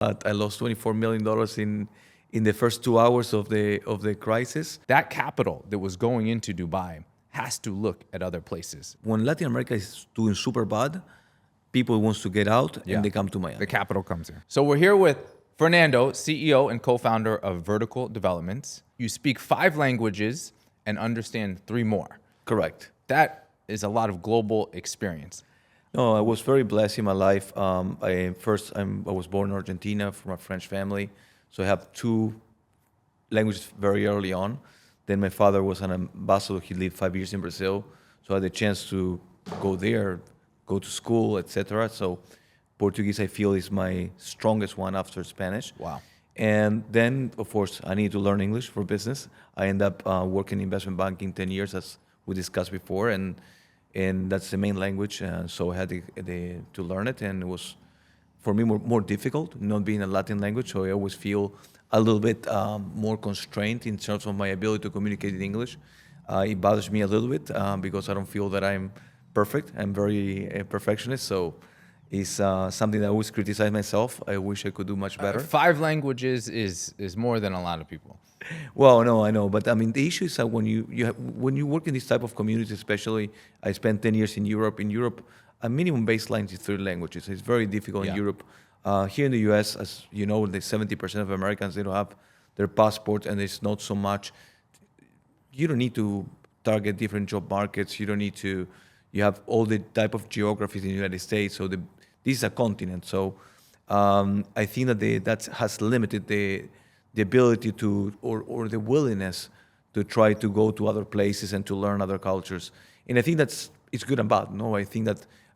But I lost $24 million in the first 2 hours of the crisis. That capital that was going into Dubai has to look at other places. When Latin America is doing super bad, people wants to get out and they come to Miami. The capital comes here. So we're here with Fernando, CEO and co-founder of Vertical Developments. You speak 5 languages and understand 3 more. Correct. That is a lot of global experience. No, I was very blessed in my life. I was born in Argentina from a French family, so I have 2 languages very early on. Then my father was an ambassador. He lived 5 years in Brazil, so I had the chance to go there, go to school, etc. So Portuguese, I feel, is my strongest one after Spanish. Wow. And then, of course, I need to learn English for business. I end up working in investment banking 10 years, as we discussed before, and that's the main language. So I had to learn it, and it was, for me, more difficult, not being a Latin language. So I always feel a little bit more constrained in terms of my ability to communicate in English. It bothers me a little bit because I don't feel that I'm perfect. I'm very perfectionist, so it's something that I always criticize myself. I wish I could do much better. 5 languages is more than a lot of people. Well, no, I know, but I mean, the issue is that when you work in this type of community, especially, I spent 10 years in Europe. In Europe, a minimum baseline is 3 languages. It's very difficult in Europe. Here in the U.S., as you know, the 70% of Americans, they don't have their passport, and there's not so much. You don't need to target different job markets. You don't need to. You have all the type of geographies in the United States. So this is a continent. So I think that has limited the ability to, or the willingness to try to go to other places and to learn other cultures. And I think it's good and bad. No, I think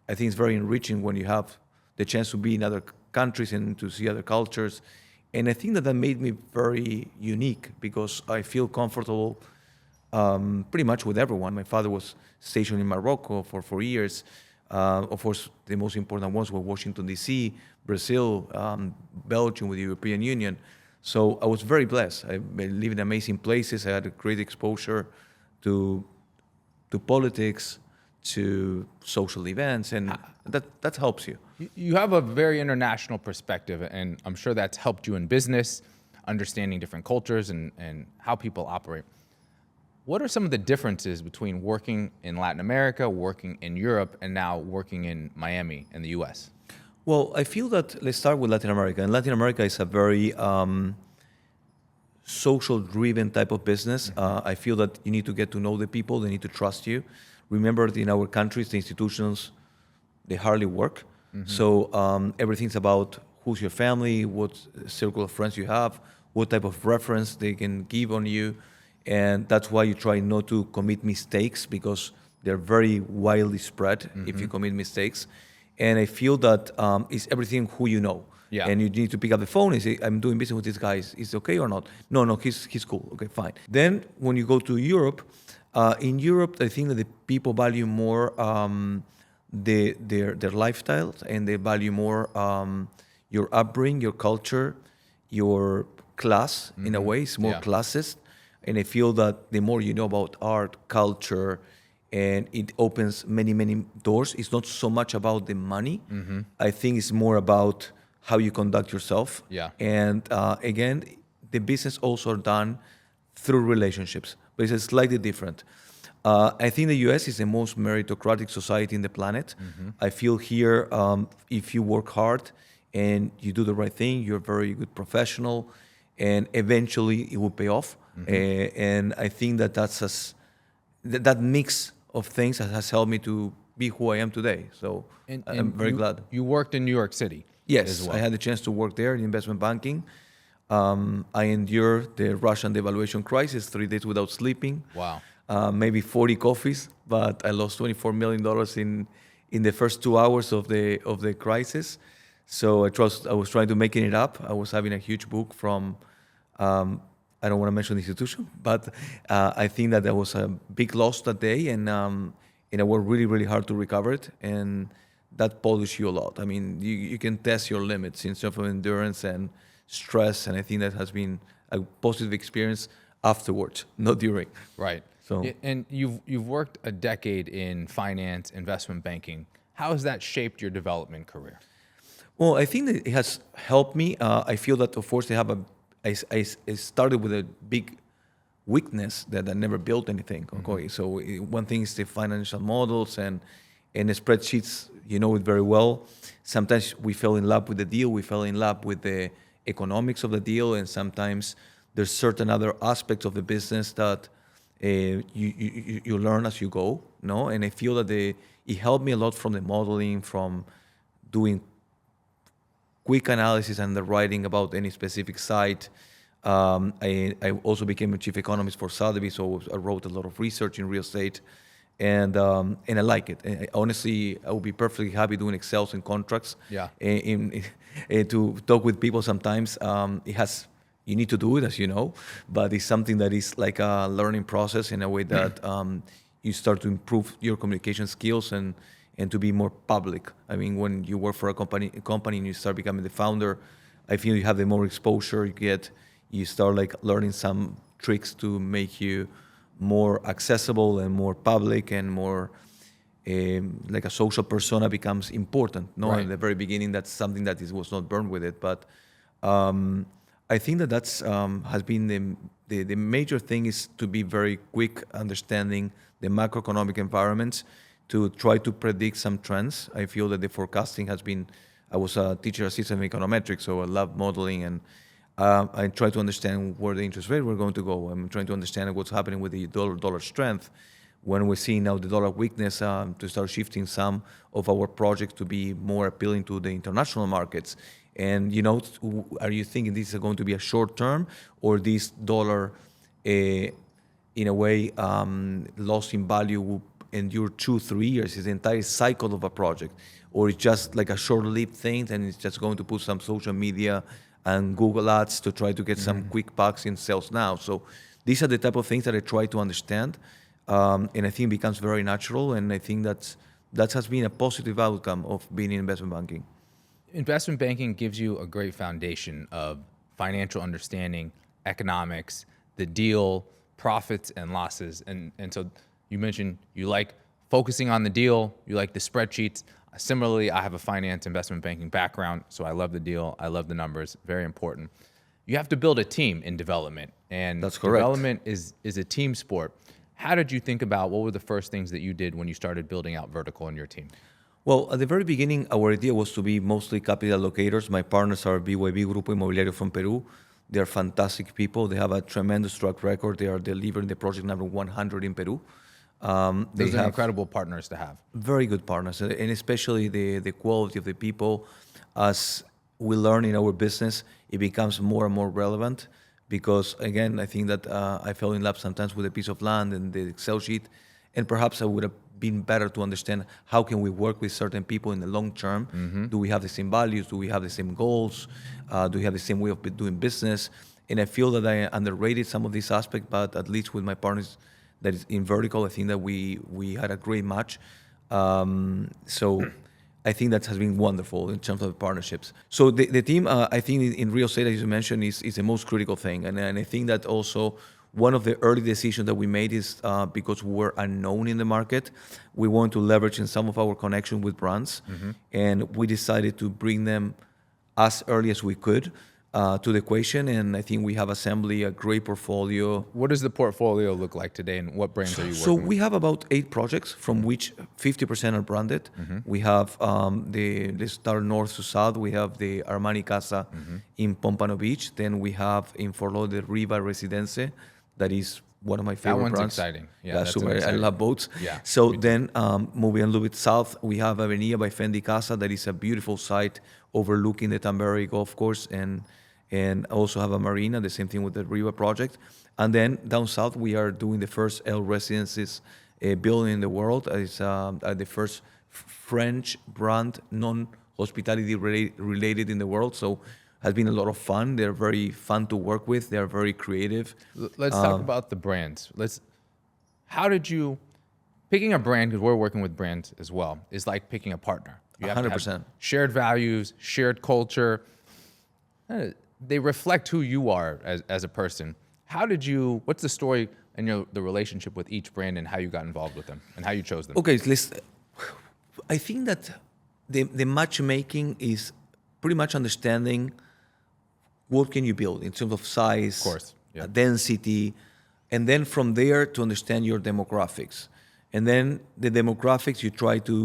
it's very enriching when you have the chance to be in other countries and to see other cultures. And I think that made me very unique because I feel comfortable pretty much with everyone. My father was stationed in Morocco for 4 years. Of course, the most important ones were Washington, D.C., Brazil, Belgium with the European Union. So I was very blessed. I live in amazing places. I had a great exposure to politics, to social events, and that helps you. You have a very international perspective, and I'm sure that's helped you in business, understanding different cultures and how people operate. What are some of the differences between working in Latin America, working in Europe, and now working in Miami in the U.S.? Well, I feel that, let's start with Latin America. And Latin America is a very social-driven type of business. I feel that you need to get to know the people. They need to trust you. Remember, in our countries, the institutions, they hardly work. So everything's about who's your family, what circle of friends you have, what type of reference they can give on you. And that's why you try not to commit mistakes, because they're very widely spread if you commit mistakes. And I feel that it's everything who you know. Yeah. And you need to pick up the phone and say, I'm doing business with this guy. Is it okay or not? No, he's cool. Okay, fine. Then when you go to Europe, in Europe, I think that the people value more their lifestyles, and they value more your upbringing, your culture, your class, in a way. It's more classist. And I feel that the more you know about art, culture, and it opens many, many doors. It's not so much about the money. I think it's more about how you conduct yourself. Yeah. And again, the business also are done through relationships, but it's slightly different. I think the U.S. is the most meritocratic society in the planet. I feel here, if you work hard and you do the right thing, you're a very good professional, and eventually it will pay off. And I think that mix of things has helped me to be who I am today. So I'm very glad. You worked in New York City. Yes, as well. I had the chance to work there in investment banking. I endured the Russian devaluation crisis, 3 days without sleeping. Wow. Maybe 40 coffees, but I lost $24 million in the first 2 hours of the crisis. So I was trying to making it up. I was having a huge book from, I don't want to mention the institution, but I think that there was a big loss that day, and I worked really, really hard to recover it, and that polishes you a lot. I mean, you can test your limits in terms of endurance and stress, and I think that has been a positive experience afterwards, not during. Right. So, and you've worked a decade in finance, investment banking. How has that shaped your development career? Well, I think that it has helped me. I feel that, of course, I started with a big weakness that I never built anything. Okay, so one thing is the financial models and the spreadsheets. You know it very well. Sometimes we fell in love with the deal. We fell in love with the economics of the deal, and sometimes there's certain other aspects of the business that you learn as you go. No, and I feel that it helped me a lot from the modeling, from doing quick analysis and the writing about any specific site. I also became a chief economist for Sotheby's, so I wrote a lot of research in real estate, and I like it. Honestly, I would be perfectly happy doing Excels and contracts. Yeah. To talk with people sometimes, you need to do it, as you know, but it's something that is like a learning process in a way that you start to improve your communication skills and to be more public. I mean, when you work for a company and you start becoming the founder, I feel you have the more exposure you start like learning some tricks to make you more accessible and more public and more like a social persona becomes important. No, Right. in the very beginning, that's something that was not born with it, but I think that's has been the major thing is to be very quick understanding the macroeconomic environments to try to predict some trends. I feel that the forecasting has been. I was a teacher assistant in econometrics, so I love modeling and. I try to understand where the interest rate were going to go. I'm trying to understand what's happening with the dollar strength. When we're seeing now the dollar weakness, to start shifting some of our projects to be more appealing to the international markets. And are you thinking this is going to be a short term, or this dollar, in a way, loss in value will endure 2-3 years? Is the entire cycle of a project, or it's just like a short-lived thing, and it's just going to put some social media and Google Ads to try to get some quick bucks in sales now. So these are the type of things that I try to understand, and I think it becomes very natural. And I think that has been a positive outcome of being in investment banking. Investment banking gives you a great foundation of financial understanding, economics, the deal, profits and losses. And so you mentioned you like focusing on the deal, you like the spreadsheets. Similarly, I have a finance investment banking background, so I love the deal, I love the numbers, very important. You have to build a team in development, and That's correct. Development is a team sport. How did you think about, what were the first things that you did when you started building out vertical in your team? Well, at the very beginning, our idea was to be mostly capital allocators. My partners are BYB Grupo Inmobiliario from Peru. They are fantastic people. They have a tremendous track record. They are delivering the project number 100 in Peru. Those are incredible partners to have. Very good partners, and especially the quality of the people. As we learn in our business, it becomes more and more relevant because, again, I think that I fell in love sometimes with a piece of land and the Excel sheet, and perhaps I would have been better to understand how can we work with certain people in the long term. Do we have the same values? Do we have the same goals? Do we have the same way of doing business? And I feel that I underrated some of these aspects, but at least with my partners that is in vertical, I think that we had a great match. So I think that has been wonderful in terms of the partnerships. So the team, I think in real estate, as you mentioned, is the most critical thing. And I think that also one of the early decisions that we made is because we were unknown in the market, we want to leverage in some of our connection with brands. And we decided to bring them as early as we could to the equation, and I think we have assembled a great portfolio. What does the portfolio look like today, and what brands are you working So with? we have about 8 projects, from which 50% are branded. We have let's start north to south. We have the Armani Casa in Pompano Beach. Then we have in Fort Lauderdale Riva Residence, that is one of my favorite That one's brands. exciting. Yeah, that's super. I exciting. love boats. Yeah, So then moving a little bit south, we have Avenida by Fendi Casa. That is a beautiful site overlooking the Tamberry Golf Course, and also have a marina, the same thing with the Riva project. And then down south, we are doing the first L residences building in the world. It's the first French brand, non-hospitality related in the world. So has been a lot of fun. They're very fun to work with. They're very creative. Let's talk about the brands. How did you, picking a brand, because we're working with brands as well, is like picking a partner. You have to have 100%. shared values, shared culture. They reflect who you are as a person. What's the story and the relationship with each brand and how you got involved with them and how you chose them? Okay, I think that the matchmaking is pretty much understanding what can you build in terms of size, Of course, yeah. density, and then from there to understand your demographics. And then the demographics, you try to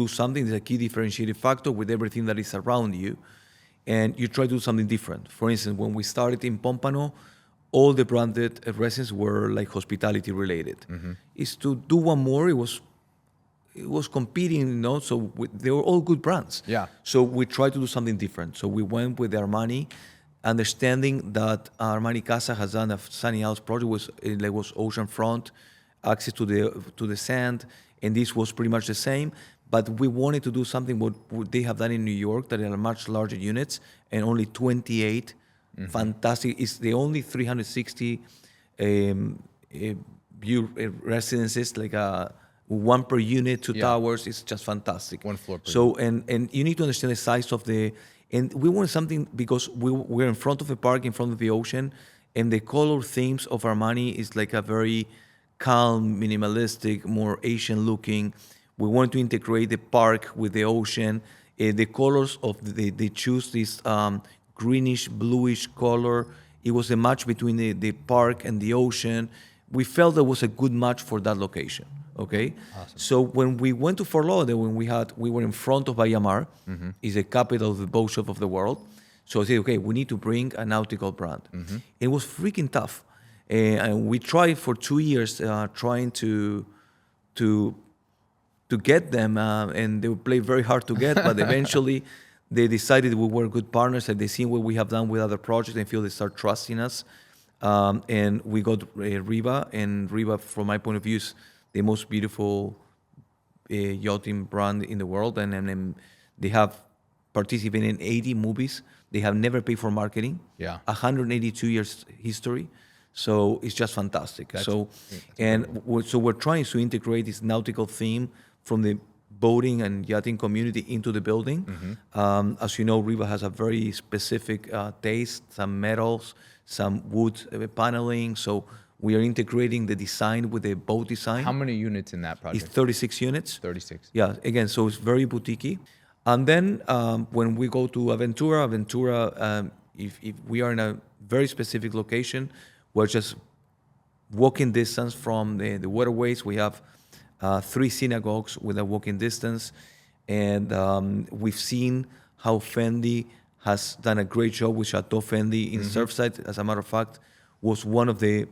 do something that's a key differentiating factor with everything that is around you, and you try to do something different. For instance, when we started in Pompano, all the branded residences were like hospitality related. Is to do one more, it was competing, so they were all good brands. Yeah. So we tried to do something different. So we went with Armani, understanding that Armani Casa has done a Sunny House project, was oceanfront, access to the sand, and this was pretty much the same. But we wanted to do something what they have done in New York, that are much larger units, and only 28 fantastic. It's the only 360 residences, like one per unit, two towers. It's just fantastic. One floor per So and you need to understand the size of the. And we wanted something because we're in front of the park, in front of the ocean, and the color themes of Armani is like a very calm, minimalistic, more Asian looking. We wanted to integrate the park with the ocean. The colors of they choose this greenish, bluish color. It was a match between the park and the ocean. We felt there was a good match for that location. Okay, awesome. So when we went to Fort Lauderdale, when we were in front of Bahia Mar, is the capital of the boat shop of the world. So I said, okay, we need to bring a nautical brand. It was freaking tough, and we tried for 2 years trying to get them, and they would play very hard to get, but eventually they decided we were good partners, and they seen what we have done with other projects and feel they start trusting us. And we got Riva, and Riva, from my point of view, is the most beautiful yachting brand in the world, and they have participated in 80 movies. They have never paid for marketing. Yeah. 182 years history. So it's just fantastic. So we're trying to integrate this nautical theme from the boating and yachting community into the building. As you know, Riva has a very specific taste, some metals, some wood paneling. So we are integrating the design with the boat design. How many units in that project? It's 36 units. 36. Yeah, again, so it's very boutique-y. And then when we go to Aventura, if we are in a very specific location, we're just walking distance from the waterways. We have 3 synagogues with a walking distance. And we've seen how Fendi has done a great job with Chateau Fendi in Surfside. As a matter of fact, was one of the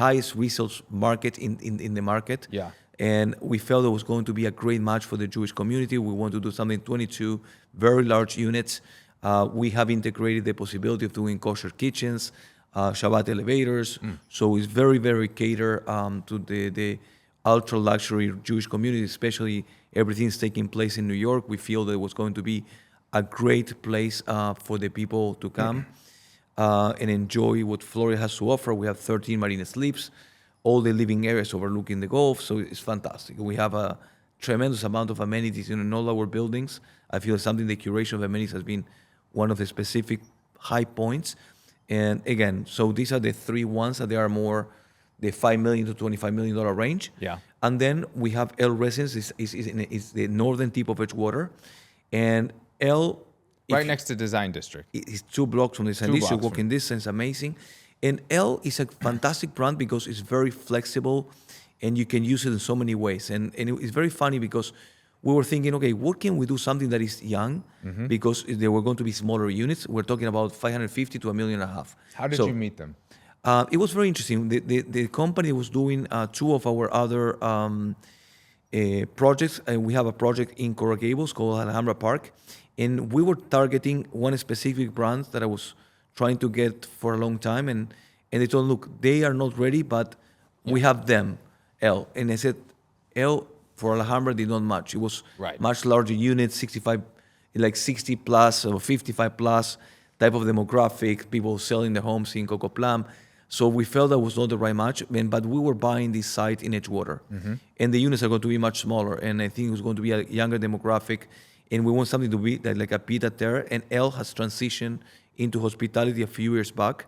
highest resale market in the market. Yeah. And we felt it was going to be a great match for the Jewish community. We want to do something 22 very large units. We have integrated the possibility of doing kosher kitchens, Shabbat elevators. So it's very, very catered to the ultra luxury Jewish community, especially everything's taking place in New York. We feel that it was going to be a great place for the people to come and enjoy what Florida has to offer. We have 13 marina slips, all the living areas overlooking the Gulf, so it's fantastic. We have a tremendous amount of amenities in all our buildings. I feel something the curation of amenities has been one of the specific high points. And again, so these are the 3 ones that they are more the $5 million to $25 million range. Yeah. And then we have El Residence, is the northern tip of Edgewater. And El... Right next to Design District. It's 2 blocks from the Design District, walking distance, amazing. And El is a fantastic brand because it's very flexible and you can use it in so many ways. And it's very funny because we were thinking, okay, what can we do something that is young? Because they were going to be smaller units. We're talking about 550 to $1.5 million. How did you meet them? It was very interesting. The company was doing 2 of our other projects, and we have a project in Coral Gables called Alhambra Park, and we were targeting one specific brand that I was trying to get for a long time, and they told, look, they are not ready, but we have them, L. And I said, L for Alhambra did not match. It was much larger units, 65, like 60 plus or 55 plus type of demographic, people selling their homes in Coco Plum. So we felt that was not the right match, but we were buying this site in Edgewater. And the units are going to be much smaller, and I think it was going to be a younger demographic, and we want something to be like a pied a terre, and L has transitioned into hospitality a few years back.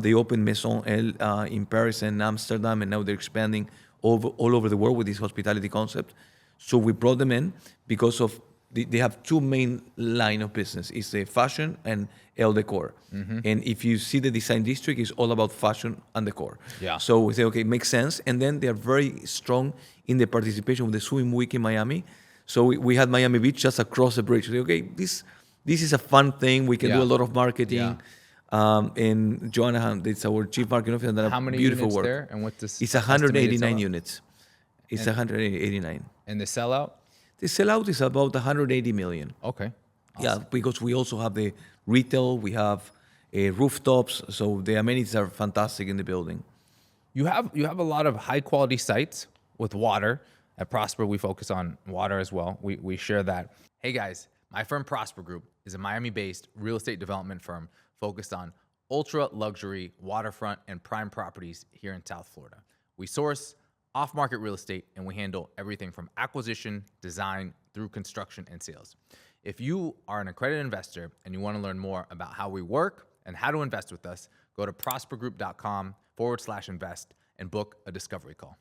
They opened Maison L in Paris and Amsterdam, and now they're expanding all over the world with this hospitality concept. So we brought them in because of they have two main line of business. It's the fashion and el decor. And if you see the design district, it's all about fashion and decor. Yeah. So we say, okay, makes sense. And then they are very strong in the participation of the Swim Week in Miami. So we had Miami Beach just across the bridge. We say, okay, this is a fun thing. We can do a lot of marketing. And Joanna, it's our chief marketing officer, done How a many beautiful units work. there, and what's this? It's estimated 189 sellout? units. It's 189. And the sellout? The sellout is about 180 million. Okay. Yeah, because we also have the retail, we have rooftops, so the amenities are fantastic in the building. You have a lot of high quality sites with water. At Prosper, we focus on water as well. We share that. Hey guys, my firm Prosper Group is a Miami-based real estate development firm focused on ultra luxury waterfront and prime properties here in South Florida. We source off-market real estate, and we handle everything from acquisition, design, through construction and sales. If you are an accredited investor and you want to learn more about how we work and how to invest with us, go to prospergroup.com/invest and book a discovery call.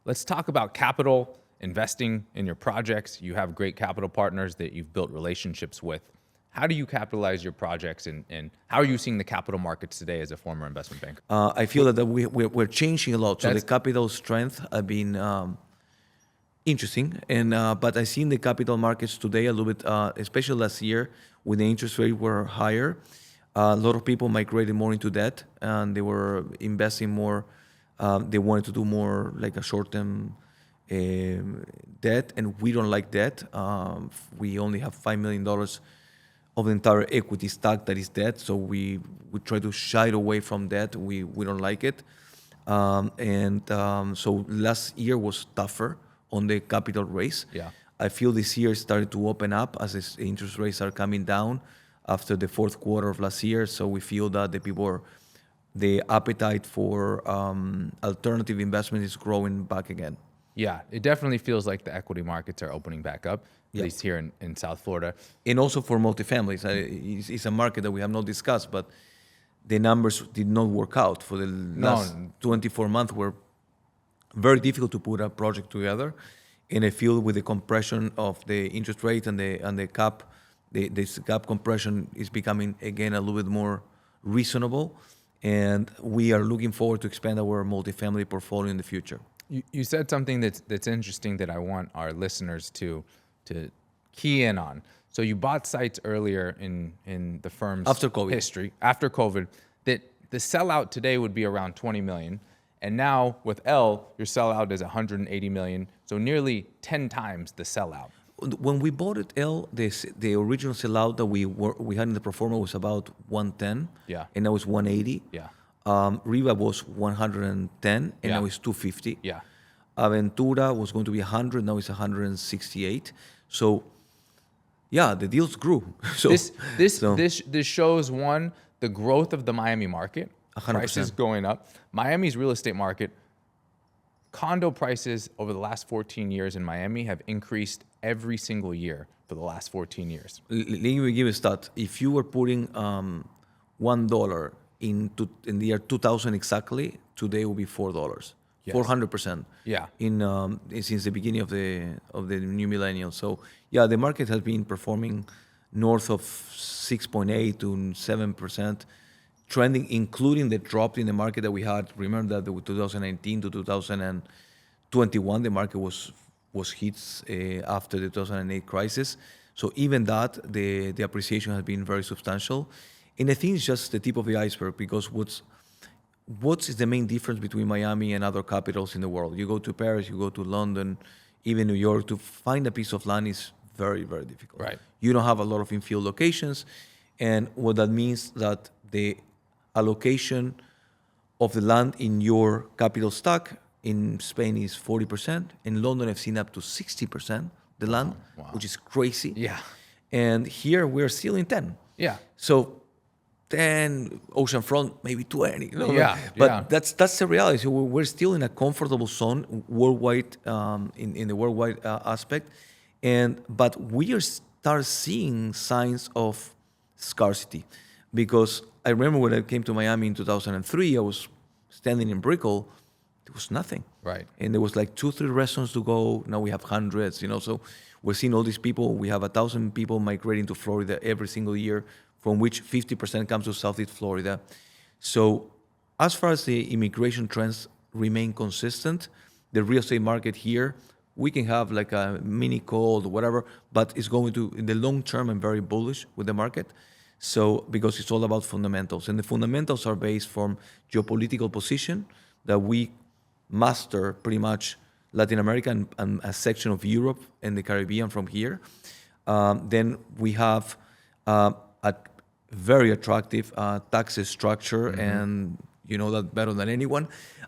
Let's talk about capital, investing in your projects. You have great capital partners that you've built relationships with. How do you capitalize your projects, and how are you seeing the capital markets today as a former investment banker? I feel that we're changing a lot. So the capital strength have been interesting, and but I see in the capital markets today a little bit, especially last year when the interest rate were higher, a lot of people migrated more into debt, and they were investing more. They wanted to do more like a short-term debt, and we don't like debt. We only have $5 million of the entire equity stock that is debt, so we try to shy away from debt. We don't like it, so last year was tougher on the capital raise. Yeah. I feel this year started to open up as the interest rates are coming down after the fourth quarter of last year. So we feel that the appetite for alternative investment is growing back again. Yeah, it definitely feels like the equity markets are opening back up, at Yeah. least here in South Florida. And also for multifamilies. It's a market that we have not discussed, but the numbers did not work out. For the last 24 months were very difficult to put a project together. And I feel with the compression of the interest rate and the cap, this cap compression is becoming again a little bit more reasonable. And we are looking forward to expand our multifamily portfolio in the future. You said something that's interesting that I want our listeners to key in on. So you bought sites earlier in the firm's After COVID. history, after COVID, that the sellout today would be around 20 million. And now with L, your sellout is 180 million. So nearly 10 times the sellout. When we bought it, the original sellout that we had in the pro forma was about 110. Yeah. And now it's 180. Yeah. Riva was 110, and Yeah. now it's 250. Yeah. Aventura was going to be 100, now it's 168. So, yeah, the deals grew. So This shows, one, the growth of the Miami market. 100%. Prices going up. Miami's real estate market, condo prices over the last 14 years in Miami have increased every single year for the last 14 years. Let me give you a stat. If you were putting $1 in the year 2000 exactly, today it will be $4. Yes. 400%. Yeah. Since the beginning of the new millennium. So yeah, the market has been performing north of 6.8 to 7%, trending, including the drop in the market that we had. Remember that the 2019 to 2021, the market was hit after the 2008 crisis. So even that, the appreciation has been very substantial. And I think it's just the tip of the iceberg, because what is the main difference between Miami and other capitals in the world? You go to Paris, you go to London, even New York, to find a piece of land is very, very difficult. Right. You don't have a lot of infill locations. And what that means that the allocation of the land in your capital stock in Spain is 40%. In London, I've seen up to 60% the land, which is crazy. Yeah. And here we're still in 10. Yeah. So 10, oceanfront, maybe 20. You know? Yeah, But yeah. that's the reality. So we're still in a comfortable zone worldwide, in the worldwide aspect. But we are start seeing signs of scarcity, because I remember when I came to Miami in 2003, I was standing in Brickell, there was nothing. Right. And there was like 2-3 restaurants to go. Now we have hundreds, So We're seeing all these people. We have 1,000 people migrating to Florida every single year, from which 50% comes to Southeast Florida. So as far as the immigration trends remain consistent, the real estate market here, we can have like a mini cold or whatever, but it's going to, in the long term, I'm very bullish with the market. So, because it's all about fundamentals. And the fundamentals are based from geopolitical position that we master pretty much Latin America and a section of Europe and the Caribbean from here. Then we have a very attractive tax structure, and you know that better than anyone.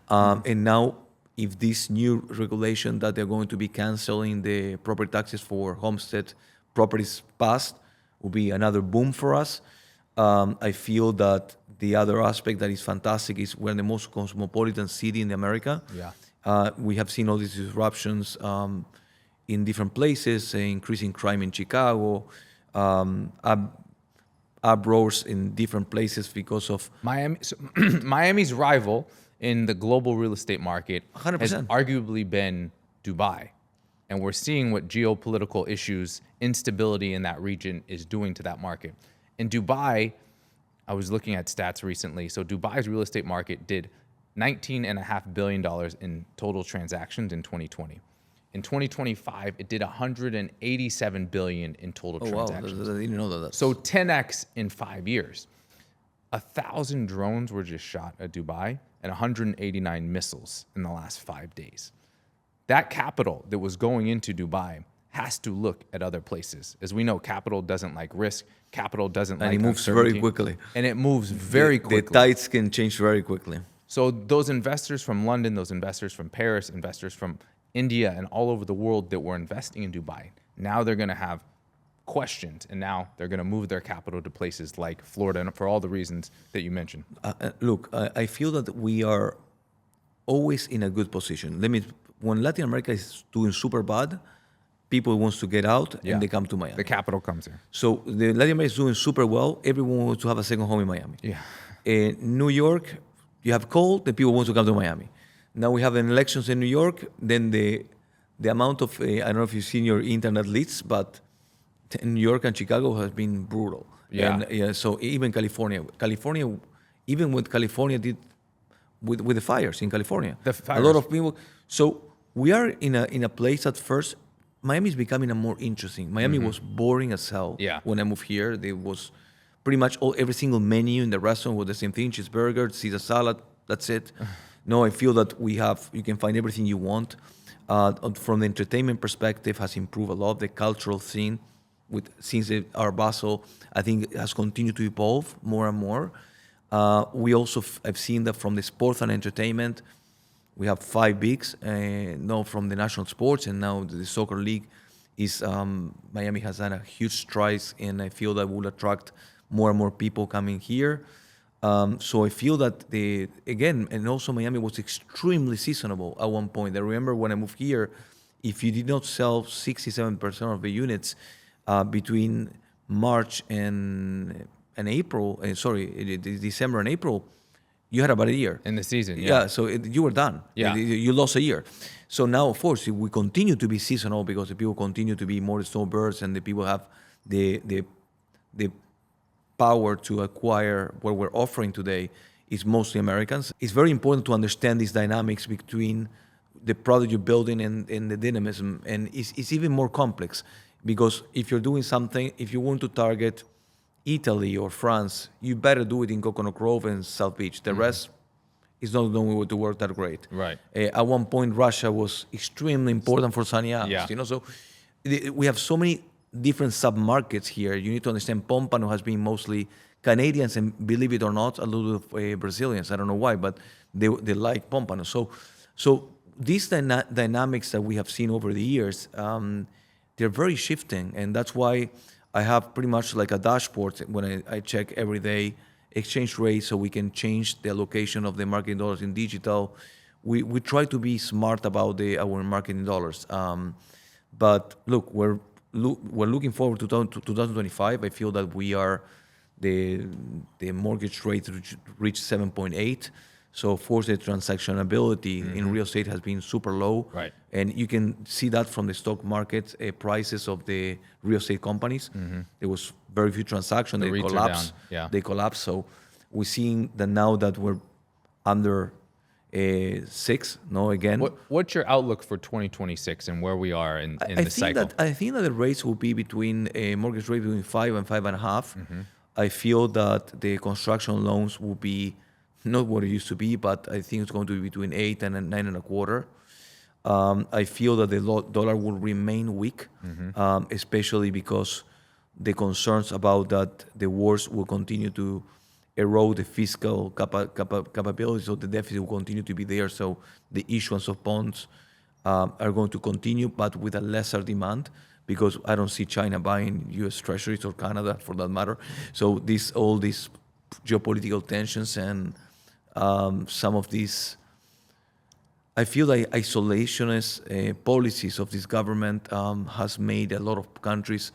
And now, if this new regulation that they're going to be canceling the property taxes for homestead properties passed, will be another boom for us. I feel that the other aspect that is fantastic is we're the most cosmopolitan city in America. Yeah. We have seen all these disruptions in different places, increasing crime in Chicago, uproars in different places because of Miami, so Miami's rival in the global real estate market 100%. has arguably been Dubai. And we're seeing what geopolitical issues, instability in that region is doing to that market. In Dubai, I was looking at stats recently. So Dubai's real estate market did $19.5 billion in total transactions in 2020. In 2025, it did $187 billion in total transactions. I didn't know that. So 10x in 5 years. 1,000 drones were just shot at Dubai and 189 missiles in the last 5 days. That capital that was going into Dubai has to look at other places. As we know, capital doesn't like risk. Capital doesn't like it moves uncertainty. very quickly. And it moves very quickly. The tides can change very quickly. So those investors from London, those investors from Paris, investors from India and all over the world that were investing in Dubai, now they're going to have questions, and now they're going to move their capital to places like Florida, and for all the reasons that you mentioned. Look, I feel that we are always in a good position. When Latin America is doing super bad, people wants to get out and they come to Miami. The capital comes here. So the Latin America is doing super well. Everyone wants to have a second home in Miami. Yeah. In New York, you have cold, the people want to come to Miami. Now we have elections in New York, then the amount of, I don't know if you've seen your internet leads, but New York and Chicago has been brutal. Yeah. And so even California, even what California did with the fires in California. A lot of people. So we are in a place at first. Miami is becoming a more interesting. Miami was boring as hell when I moved here. There was pretty much every single menu in the restaurant was the same thing: cheeseburger, Caesar salad. That's it. No, I feel that you can find everything you want. From the entertainment perspective, has improved a lot. The cultural scene, since our Basel, I think has continued to evolve more and more. We also, I've seen that from the sports and entertainment, we have 5 bigs, now from the national sports, and now the soccer league is, Miami has done a huge strides, and I feel that will attract more and more people coming here. So I feel that and also Miami was extremely seasonable at one point. I remember when I moved here, if you did not sell 67% of the units between March and April, December and April, you had about a year. In the season, So you were done. Yeah. You lost a year. So now, of course, we continue to be seasonal because the people continue to be more snowbirds and the people have the power to acquire what we're offering today is mostly Americans. It's very important to understand these dynamics between the product you're building and the dynamism. And it's even more complex because if you're doing something, if you want to target Italy or France, you better do it in Coconut Grove and South Beach. The rest is not going to work that great. Right. At one point, Russia was extremely important for Sunny Isles. Yeah. So we have so many different sub-markets here. You need to understand Pompano has been mostly Canadians and, believe it or not, a little of Brazilians. I don't know why, but they like Pompano. So these dynamics that we have seen over the years, they're very shifting, and that's why I have pretty much like a dashboard when I check every day exchange rates so we can change the allocation of the marketing dollars in digital. We try to be smart about our marketing dollars. But look, we're looking forward to 2025. I feel that the mortgage rate reached 7.8. So force the transactionability in real estate has been super low. Right. And you can see that from the stock market prices of the real estate companies. There was very few transactions. The They REITs are collapsed. down, yeah. They collapsed. So we're seeing that now that we're under 6, no, again. What's your outlook for 2026 and where we are in the cycle? I think that the rates will be between a mortgage rate between 5 and 5.5. I feel that the construction loans will be not what it used to be, but I think it's going to be between 8 and 9.25. I feel that the dollar will remain weak, especially because the concerns about that the wars will continue to erode the fiscal capabilities of the deficit will continue to be there. So the issuance of bonds are going to continue, but with a lesser demand, because I don't see China buying U.S. Treasuries or Canada for that matter. So all these geopolitical tensions and some of these, I feel like isolationist policies of this government has made a lot of countries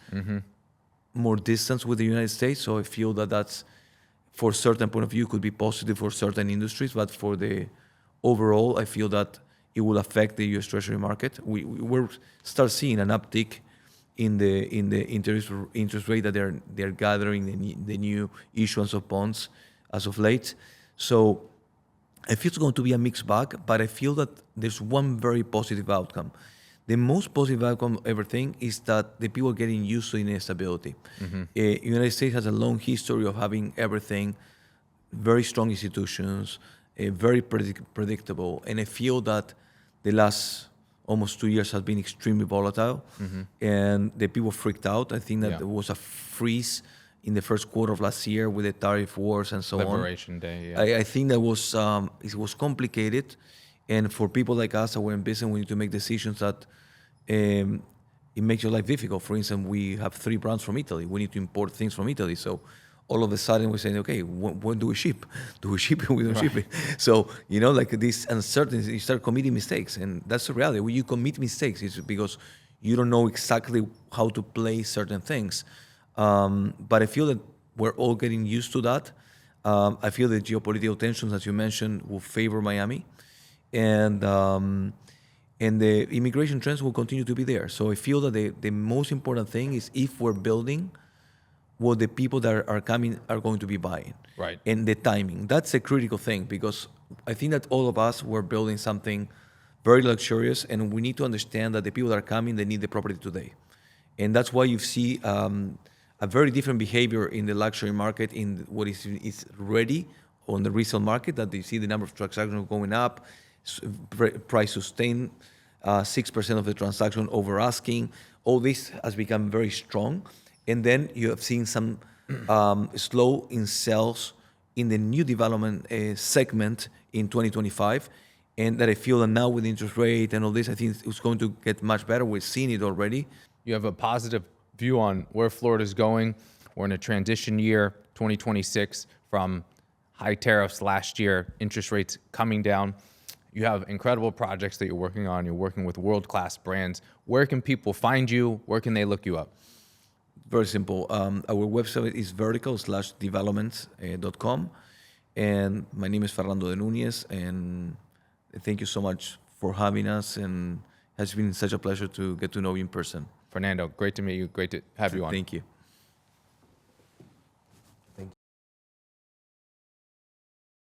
more distant with the United States. So I feel that that's, for a certain point of view, could be positive for certain industries, but for the overall, I feel that it will affect the U.S. Treasury market. We're start seeing an uptick in the interest rate that they're gathering the new issuance of bonds as of late. So I feel it's going to be a mixed bag, but I feel that there's one very positive outcome. The most positive outcome of everything is that the people are getting used to instability. United States has a long history of having everything, very strong institutions, very predictable, and I feel that the last almost 2 years has been extremely volatile, and the people freaked out. I think that there was a freeze in the first quarter of last year with the tariff wars and so Liberation Day, yeah. I think that it was complicated, and for people like us that were in business, we need to make decisions that it makes your life difficult. For instance, we have 3 brands from Italy. We need to import things from Italy. So all of a sudden we're saying, okay, when do we ship? Do we ship it? We don't ship it. So, like this uncertainty, you start committing mistakes. And that's the reality. When you commit mistakes, it's because you don't know exactly how to play certain things. But I feel that we're all getting used to that. I feel the geopolitical tensions, as you mentioned, will favor Miami. And the immigration trends will continue to be there. So I feel that the most important thing is if we're building what the people that are coming are going to be buying. Right. And the timing. That's a critical thing, because I think that all of us were building something very luxurious, and we need to understand that the people that are coming, they need the property today. And that's why you see a very different behavior in the luxury market, in what is ready on the resale market, that you see the number of transactions going up, price sustain, 6% of the transaction over asking. All this has become very strong. And then you have seen some slow in sales in the new development segment in 2025. And that I feel that now with interest rate and all this, I think it's going to get much better. We've seen it already. You have a positive view on where Florida's going. We're in a transition year, 2026, from high tariffs last year, interest rates coming down. You have incredible projects that you're working on. You're working with world-class brands. Where can people find you? Where can they look you up? Very simple. Our website is vertical/developments.com. And my name is Fernando De Nuñez. And thank you so much for having us. And it has been such a pleasure to get to know you in person. Fernando, great to meet you. Great to have you on. Thank you.